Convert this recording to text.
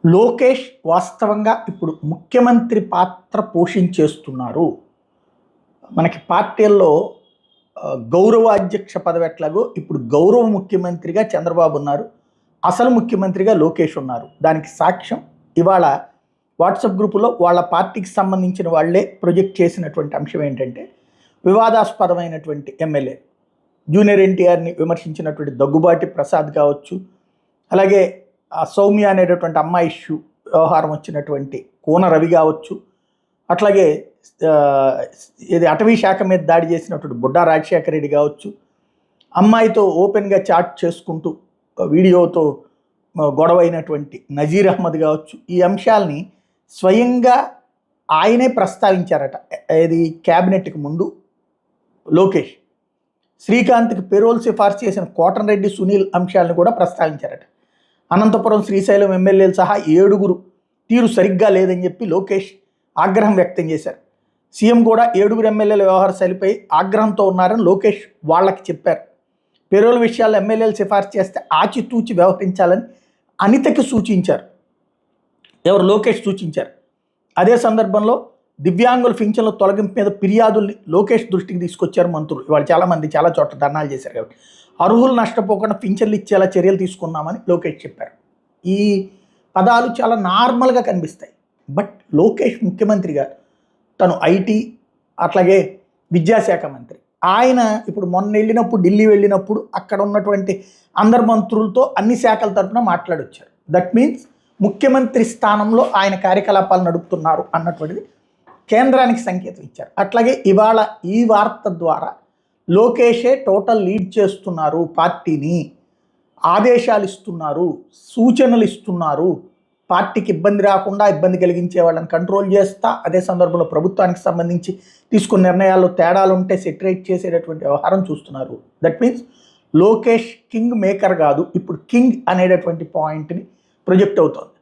లోకేష్ వాస్తవంగా ఇప్పుడు ముఖ్యమంత్రి పాత్ర పోషించేస్తున్నారు. మనకి పార్టీల్లో గౌరవాధ్యక్ష పదవి ఎట్లాగో ఇప్పుడు గౌరవ ముఖ్యమంత్రిగా చంద్రబాబు ఉన్నారు. అసలు ముఖ్యమంత్రిగా లోకేష్ ఉన్నారు. దానికి సాక్ష్యం ఇవాళ వాట్సాప్ గ్రూపులో వాళ్ళ పార్టీకి సంబంధించిన వాళ్ళే ప్రొజెక్ట్ చేసినటువంటి అంశం ఏంటంటే, వివాదాస్పదమైనటువంటి ఎమ్మెల్యే జూనియర్ ఎన్టీఆర్ని విమర్శించినటువంటి దగ్గుబాటి ప్రసాద్ కావచ్చు, అలాగే ఆ సౌమ్య అనేటటువంటి అమ్మాయి ఇష్యూ వ్యవహారం వచ్చినటువంటి కోన రవి కావచ్చు, అట్లాగే ఇది అటవీ శాఖ మీద దాడి చేసినటువంటి బుడ్డా రాజశేఖర రెడ్డి కావచ్చు, అమ్మాయితో ఓపెన్గా చాట్ చేసుకుంటూ వీడియోతో గొడవ అయినటువంటి నజీర్ అహ్మద్ కావచ్చు, ఈ అంశాలని స్వయంగా ఆయనే ప్రస్తావించారట. ఇది క్యాబినెట్కి ముందు లోకేష్ శ్రీకాంత్కి పెరోల్ సిఫార్సు చేసిన కోటరెడ్డి సునీల్ అంశాలను కూడా ప్రస్తావించారట. అనంతపురం శ్రీశైలం ఎమ్మెల్యేలు సహా 7 తీరు సరిగ్గా లేదని చెప్పి లోకేష్ ఆగ్రహం వ్యక్తం చేశారు. సీఎం కూడా 7 ఎమ్మెల్యేల వ్యవహార శైలిపై ఆగ్రహంతో ఉన్నారని లోకేష్ వాళ్ళకి చెప్పారు. పెరోల్ విషయాల్లో ఎమ్మెల్యేలు సిఫార్సు చేస్తే ఆచితూచి వ్యవహరించాలని అనితకి సూచించారు. లోకేష్ సూచించారు. అదే సందర్భంలో దివ్యాంగుల పింఛన్ల తొలగింపు మీద ఫిర్యాదుల్ని లోకేష్ దృష్టికి తీసుకొచ్చారు మంత్రులు. ఇవాళ చాలామంది చాలా చోట్ల ధర్నాలు చేశారు కాబట్టి అర్హులు నష్టపోకుండా పింఛన్లు ఇచ్చేలా చర్యలు తీసుకున్నామని లోకేష్ చెప్పారు. ఈ పదాలు చాలా నార్మల్గా కనిపిస్తాయి. బట్ లోకేష్ ముఖ్యమంత్రి గారు తను ఐటీ అట్లాగే విద్యాశాఖ మంత్రి. ఆయన ఇప్పుడు మొన్న వెళ్ళినప్పుడు ఢిల్లీ వెళ్ళినప్పుడు అక్కడ ఉన్నటువంటి అందరు మంత్రులతో అన్ని శాఖల తరఫున మాట్లాడొచ్చారు. దట్ మీన్స్ ముఖ్యమంత్రి స్థానంలో ఆయన కార్యకలాపాలు నడుపుతున్నారు అన్నటువంటిది కేంద్రానికి సంకేతం ఇచ్చారు. అట్లాగే ఇవాళ ఈ వార్త ద్వారా లోకేషే టోటల్ లీడ్ చేస్తున్నారు, పార్టీని ఆదేశాలు ఇస్తున్నారు, సూచనలు ఇస్తున్నారు, పార్టీకి ఇబ్బంది రాకుండా ఇబ్బంది కలిగించే వాళ్ళని కంట్రోల్ చేస్తా, అదే సందర్భంలో ప్రభుత్వానికి సంబంధించి తీసుకున్న నిర్ణయాల్లో తేడాలు ఉంటే సెటరేట్ చేసేటటువంటి వ్యవహారం చూస్తున్నారు. That means Lokesh king maker కాదు, ఇప్పుడు కింగ్ అనేటటువంటి పాయింట్ని ప్రొజెక్ట్ అవుతోంది.